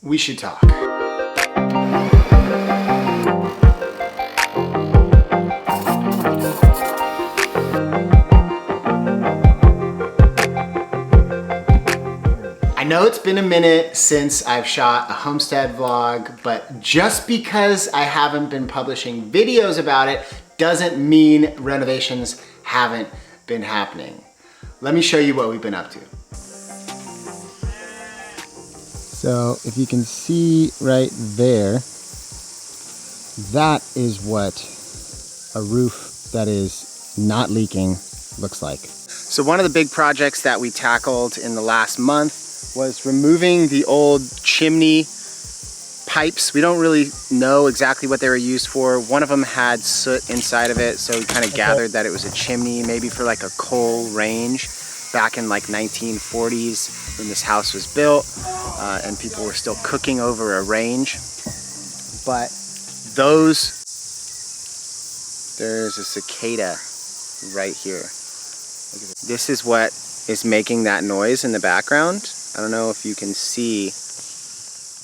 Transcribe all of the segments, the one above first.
We should talk. I know it's been a minute since I've shot a homestead vlog, but just because I haven't been publishing videos about it doesn't mean renovations haven't been happening. Let me show you what we've been up to. So if you can see right there, that is what a roof that is not leaking looks like. So one of the big projects that we tackled in the last month was removing the old chimney pipes. We don't really know exactly what they were used for. One of them had soot inside of it, so we kind of gathered that it was a chimney, maybe for like a coal range back in like 1940s when this house was built, and people were still cooking over a range. But there's a cicada right here. This is what is making that noise in the background. I don't know if you can see,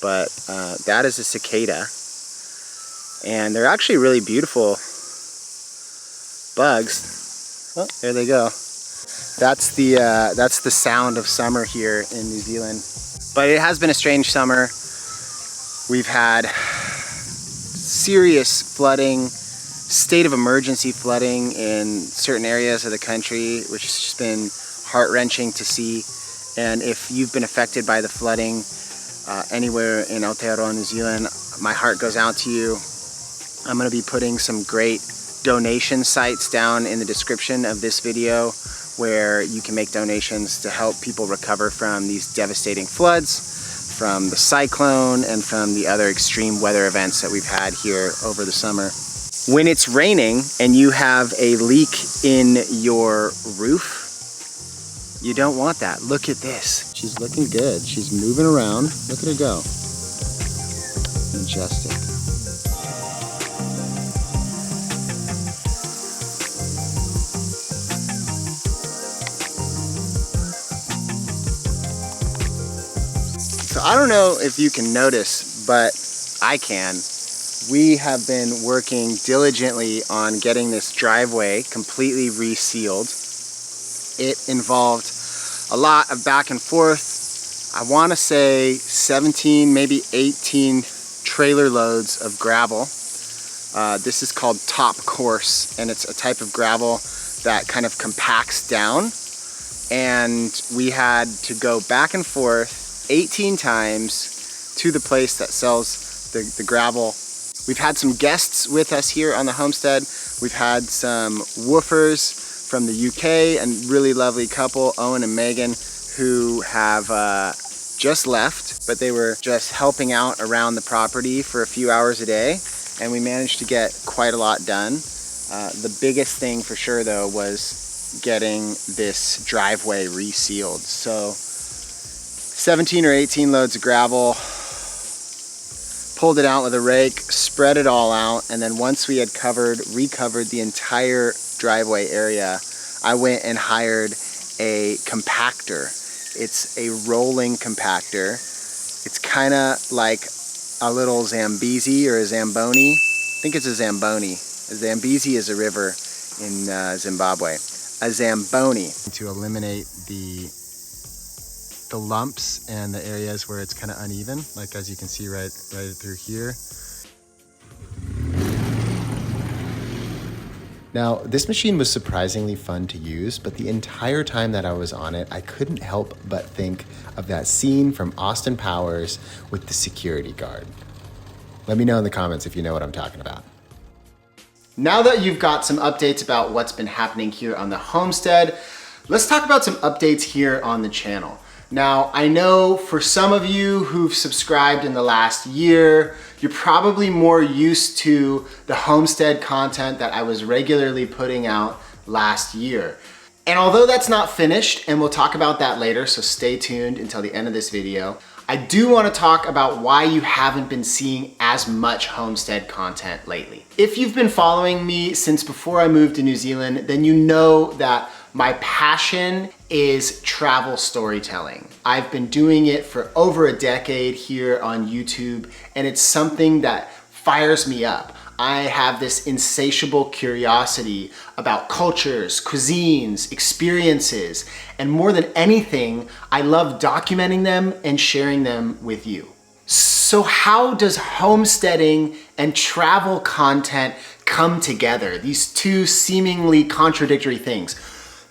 but that is a cicada. And they're actually really beautiful bugs. Oh, there they go. That's the sound of summer here in New Zealand. But it has been a strange summer. We've had serious flooding, state of emergency flooding in certain areas of the country, which has just been heart-wrenching to see. And if you've been affected by the flooding anywhere in Aotearoa, New Zealand, my heart goes out to you. I'm going to be putting some great donation sites down in the description of this video where you can make donations to help people recover from these devastating floods, from the cyclone, and from the other extreme weather events that we've had here over the summer. When it's raining and you have a leak in your roof, you don't want that. Look at this. She's looking good. She's moving around. Look at her go. Majestic. So I don't know if you can notice, but I can. We have been working diligently on getting this driveway completely resealed. It involved a lot of back and forth. I want to say 17, maybe 18 trailer loads of gravel. This is called top course, and it's a type of gravel that kind of compacts down. And we had to go back and forth 18 times to the place that sells the gravel. We've had some guests with us here on the homestead. We've had some woofers from the UK, a really lovely couple, Owen and Megan, who have just left, but they were just helping out around the property for a few hours a day, and we managed to get quite a lot done. The biggest thing for sure though was getting this driveway resealed. So 17 or 18 loads of gravel, pulled it out with a rake, spread it all out, and then once we had recovered the entire driveway area, I went and hired a compactor. It's a rolling compactor. It's kind of like a little Zambezi or a Zamboni. I think it's a Zamboni. A Zambezi is a river in Zimbabwe. A Zamboni, to eliminate the lumps and the areas where it's kind of uneven, like as you can see right through here. Now, this machine was surprisingly fun to use, but the entire time that I was on it, I couldn't help but think of that scene from Austin Powers with the security guard. Let me know in the comments if you know what I'm talking about. Now that you've got some updates about what's been happening here on the homestead, let's talk about some updates here on the channel. Now, I know for some of you who've subscribed in the last year, you're probably more used to the homestead content that I was regularly putting out last year. And although that's not finished, and we'll talk about that later, so stay tuned until the end of this video, I do want to talk about why you haven't been seeing as much homestead content lately. If you've been following me since before I moved to New Zealand, then you know that My passion is travel storytelling. I've been doing it for over a decade here on YouTube, and it's something that fires me up. I have this insatiable curiosity about cultures, cuisines, experiences, and more than anything, I love documenting them and sharing them with you. So how does homesteading and travel content come together? These two seemingly contradictory things.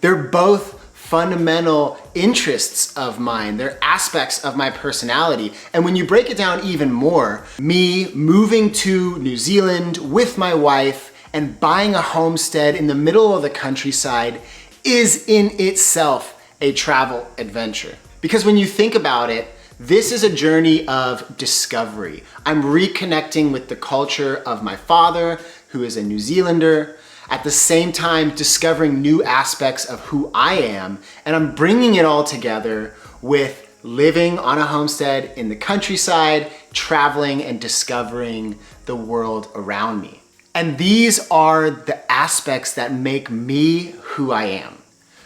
They're both fundamental interests of mine. They're aspects of my personality. And when you break it down even more, me moving to New Zealand with my wife and buying a homestead in the middle of the countryside is in itself a travel adventure. Because when you think about it, this is a journey of discovery. I'm reconnecting with the culture of my father, who is a New Zealander, at the same time discovering new aspects of who I am, and I'm bringing it all together with living on a homestead in the countryside, traveling and discovering the world around me. And these are the aspects that make me who I am.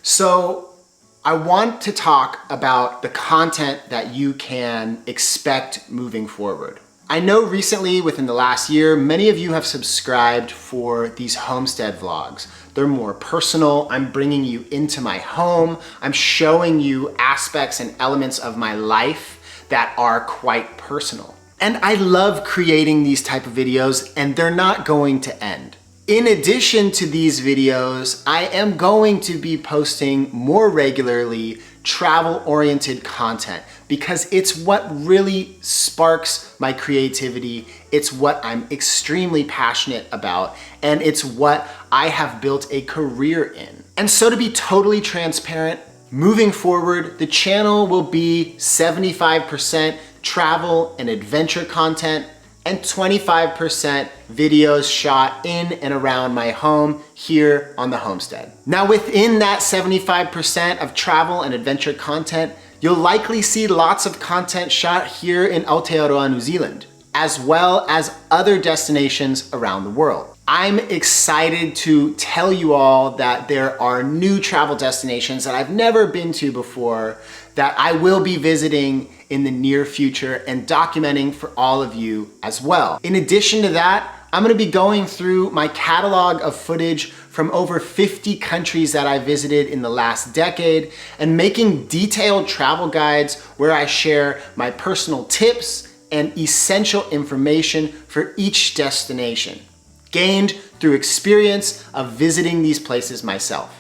So I want to talk about the content that you can expect moving forward. I know recently, within the last year, many of you have subscribed for these homestead vlogs. They're more personal. I'm bringing you into my home. I'm showing you aspects and elements of my life that are quite personal. And I love creating these type of videos, and they're not going to end. In addition to these videos, I am going to be posting more regularly travel-oriented content because it's what really sparks my creativity. It's what I'm extremely passionate about, and it's what I have built a career in. And so to be totally transparent, moving forward, the channel will be 75% travel and adventure content, and 25% videos shot in and around my home here on the homestead. Now within that 75% of travel and adventure content, you'll likely see lots of content shot here in Aotearoa, New Zealand, as well as other destinations around the world. I'm excited to tell you all that there are new travel destinations that I've never been to before that I will be visiting in the near future and documenting for all of you as well. In addition to that, I'm gonna be going through my catalog of footage from over 50 countries that I visited in the last decade and making detailed travel guides where I share my personal tips and essential information for each destination, gained through experience of visiting these places myself.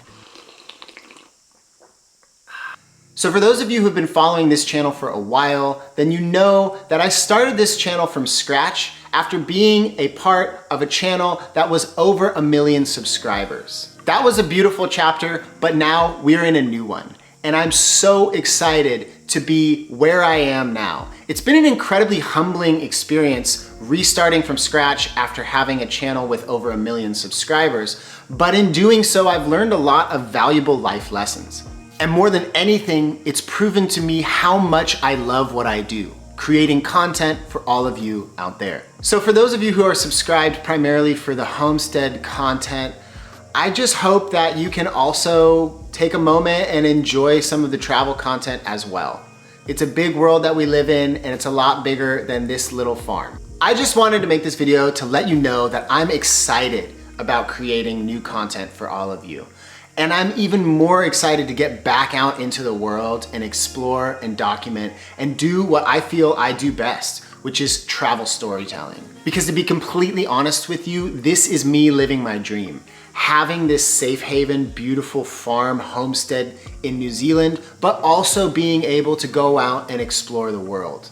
So for those of you who've been following this channel for a while, then you know that I started this channel from scratch after being a part of a channel that was over 1 million subscribers. That was a beautiful chapter, but now we're in a new one. And I'm so excited to be where I am now. It's been an incredibly humbling experience restarting from scratch after having a channel with over 1 million subscribers, but in doing so, I've learned a lot of valuable life lessons. And more than anything, it's proven to me how much I love what I do, creating content for all of you out there. So for those of you who are subscribed primarily for the homestead content, I just hope that you can also take a moment and enjoy some of the travel content as well. It's a big world that we live in, and it's a lot bigger than this little farm. I just wanted to make this video to let you know that I'm excited about creating new content for all of you. And I'm even more excited to get back out into the world and explore and document and do what I feel I do best, which is travel storytelling. Because to be completely honest with you, this is me living my dream. Having this safe haven, beautiful farm homestead in New Zealand, but also being able to go out and explore the world.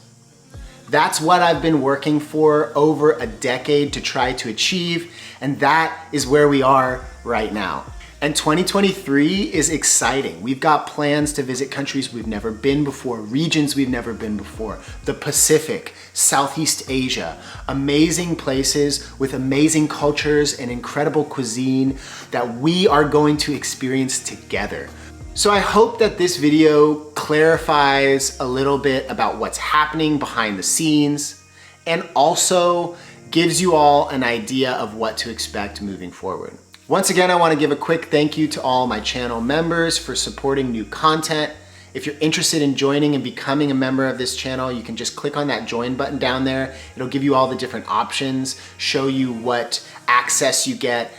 That's what I've been working for over a decade to try to achieve, and that is where we are right now. And 2023 is exciting. We've got plans to visit countries we've never been before, regions we've never been before, the Pacific, Southeast Asia, amazing places with amazing cultures and incredible cuisine that we are going to experience together. So I hope that this video clarifies a little bit about what's happening behind the scenes and also gives you all an idea of what to expect moving forward. Once again, I want to give a quick thank you to all my channel members for supporting new content. If you're interested in joining and becoming a member of this channel, you can just click on that join button down there. It'll give you all the different options, show you what access you get,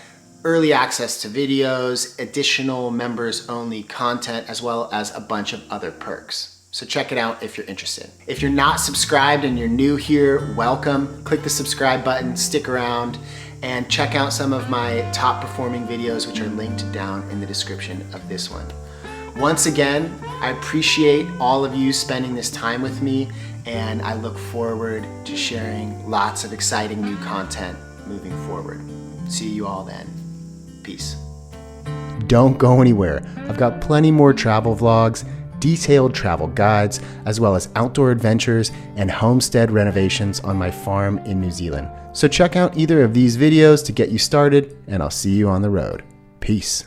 early access to videos, additional members only content, as well as a bunch of other perks. So check it out if you're interested. If you're not subscribed and you're new here, welcome. Click the subscribe button, stick around, and check out some of my top performing videos, which are linked down in the description of this one. Once again, I appreciate all of you spending this time with me, and I look forward to sharing lots of exciting new content moving forward. See you all then. Peace. Don't go anywhere. I've got plenty more travel vlogs, detailed travel guides, as well as outdoor adventures and homestead renovations on my farm in New Zealand. So check out either of these videos to get you started, and I'll see you on the road. Peace.